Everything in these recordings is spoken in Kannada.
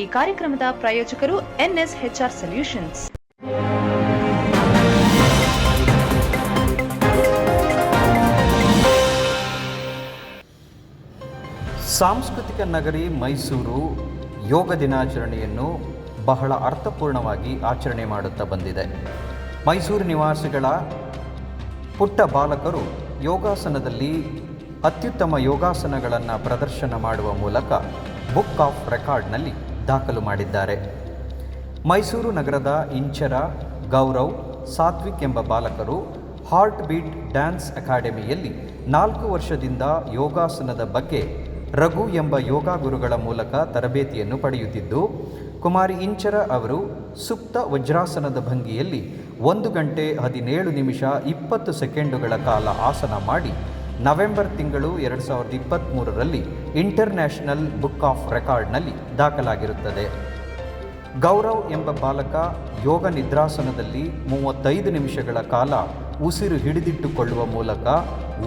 ಈ ಕಾರ್ಯಕ್ರಮದ ಪ್ರಾಯೋಜಕರು NSHR ಸೊಲ್ಯೂಷನ್ಸ್. ಸಾಂಸ್ಕೃತಿಕ ನಗರಿ ಮೈಸೂರು ಯೋಗ ದಿನಾಚರಣೆಯನ್ನು ಬಹಳ ಅರ್ಥಪೂರ್ಣವಾಗಿ ಆಚರಣೆ ಮಾಡುತ್ತಾ ಬಂದಿದೆ. ಮೈಸೂರು ನಿವಾಸಿಗಳ ಪುಟ್ಟ ಬಾಲಕರು ಯೋಗಾಸನದಲ್ಲಿ ಅತ್ಯುತ್ತಮ ಯೋಗಾಸನಗಳನ್ನು ಪ್ರದರ್ಶನ ಮಾಡುವ ಮೂಲಕ ಬುಕ್ ಆಫ್ ರೆಕಾರ್ಡ್ನಲ್ಲಿ ದಾಖಲು ಮಾಡಿದ್ದಾರೆ. ಮೈಸೂರು ನಗರದ ಇಂಚರ, ಗೌರವ್, ಸಾತ್ವಿಕ್ ಎಂಬ ಬಾಲಕರು ಹಾರ್ಟ್ ಬೀಟ್ ಡ್ಯಾನ್ಸ್ ಅಕಾಡೆಮಿಯಲ್ಲಿ 4 ವರ್ಷದಿಂದ ಯೋಗಾಸನದ ಬಗ್ಗೆ ರಘು ಎಂಬ ಯೋಗ ಗುರುಗಳ ಮೂಲಕ ತರಬೇತಿಯನ್ನು ಪಡೆಯುತ್ತಿದ್ದು, ಕುಮಾರಿ ಇಂಚರ ಅವರು ಸುಪ್ತ ವಜ್ರಾಸನದ ಭಂಗಿಯಲ್ಲಿ 1 ಗಂಟೆ 17 ನಿಮಿಷ 20 ಸೆಕೆಂಡುಗಳ ಕಾಲ ಆಸನ ಮಾಡಿ ನವೆಂಬರ್ ತಿಂಗಳು 2023ರಲ್ಲಿ ಇಂಟರ್ನ್ಯಾಷನಲ್ ಬುಕ್ ಆಫ್ ರೆಕಾರ್ಡ್ನಲ್ಲಿ ದಾಖಲಾಗಿರುತ್ತದೆ. ಗೌರವ್ ಎಂಬ ಬಾಲಕ ಯೋಗ ನಿದ್ರಾಸನದಲ್ಲಿ 35 ನಿಮಿಷಗಳ ಕಾಲ ಉಸಿರು ಹಿಡಿದಿಟ್ಟುಕೊಳ್ಳುವ ಮೂಲಕ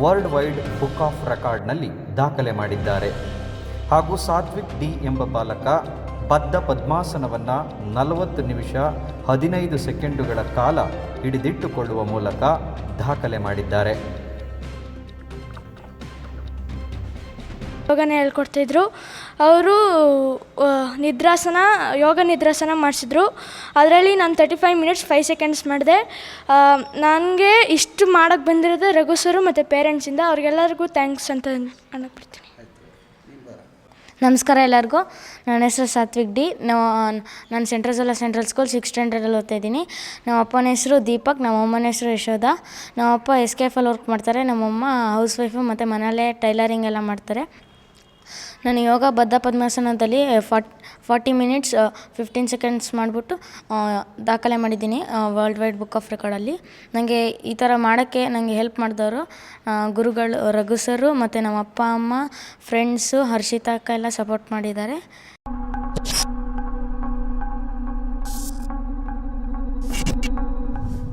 ವರ್ಲ್ಡ್ ವೈಡ್ ಬುಕ್ ಆಫ್ ರೆಕಾರ್ಡ್ನಲ್ಲಿ ದಾಖಲೆ ಮಾಡಿದ್ದಾರೆ. ಹಾಗೂ ಸಾತ್ವಿಕ್ ಡಿ ಎಂಬ ಬಾಲಕ ಬದ್ಧ ಪದ್ಮಾಸನವನ್ನು 40 ನಿಮಿಷ 15 ಸೆಕೆಂಡುಗಳ ಕಾಲ ಹಿಡಿದಿಟ್ಟುಕೊಳ್ಳುವ ಮೂಲಕ ದಾಖಲೆ ಮಾಡಿದ್ದಾರೆ. ಯೋಗನ ಹೇಳ್ಕೊಡ್ತಿದ್ರು. ಅವರು ಯೋಗ ನಿದ್ರಾಸನ ಮಾಡಿಸಿದ್ರು. ಅದರಲ್ಲಿ ನಾನು 35 ಮಿನಿಟ್ಸ್ 5 ಸೆಕೆಂಡ್ಸ್ ಮಾಡಿದೆ. ನನಗೆ ಇಷ್ಟು ಮಾಡೋಕ್ಕೆ ಬಂದಿರೋದು ರಘು ಸರು ಮತ್ತು ಪೇರೆಂಟ್ಸಿಂದ. ಅವ್ರಿಗೆಲ್ಲರಿಗೂ ಥ್ಯಾಂಕ್ಸ್ ಅಂತ ಅನ್ನಕ್ಬಿಡ್ತೀನಿ. ನಮಸ್ಕಾರ ಎಲ್ಲರಿಗೂ. ನನ್ನ ಹೆಸರು ಸಾತ್ವಿಕ್ ಡಿ. ನಾನು ಸೆಂಟ್ರಲ್ ಸ್ಕೂಲ್ 6th ಸ್ಟ್ಯಾಂಡರ್ಡಲ್ಲಿ ಓದ್ತಾಯಿದ್ದೀನಿ. ನಮ್ಮ ಅಪ್ಪನ ಹೆಸರು ದೀಪಕ್, ನಮ್ಮ ಅಮ್ಮನ ಹೆಸರು ಯಶೋಧ. ನಮ್ಮ ಅಪ್ಪ SKFಲ್ಲಿ ವರ್ಕ್ ಮಾಡ್ತಾರೆ. ನಮ್ಮಮ್ಮ ಹೌಸ್ ವೈಫು ಮತ್ತು ಮನೆಯಲ್ಲೇ ಟೈಲರಿಂಗ್ ಎಲ್ಲ ಮಾಡ್ತಾರೆ. ನಾನು ಯೋಗ ಬದ್ಧ ಪದ್ಮಾಸನದಲ್ಲಿ 40 ಮಿನಿಟ್ಸ್ 15 ಸೆಕೆಂಡ್ಸ್ ಮಾಡಿಬಿಟ್ಟು ದಾಖಲೆ ಮಾಡಿದ್ದೀನಿ ವರ್ಲ್ಡ್ ವೈಡ್ ಬುಕ್ ಆಫ್ ರೆಕಾರ್ಡಲ್ಲಿ. ನನಗೆ ಈ ಥರ ಮಾಡೋಕ್ಕೆ ನನಗೆ ಹೆಲ್ಪ್ ಮಾಡಿದವರು ಗುರುಗಳು ರಘು ಸರು ಮತ್ತು ನಮ್ಮ ಅಪ್ಪ ಅಮ್ಮ, ಫ್ರೆಂಡ್ಸು, ಹರ್ಷಿತಾ ಅಕ್ಕ ಎಲ್ಲ ಸಪೋರ್ಟ್ ಮಾಡಿದ್ದಾರೆ.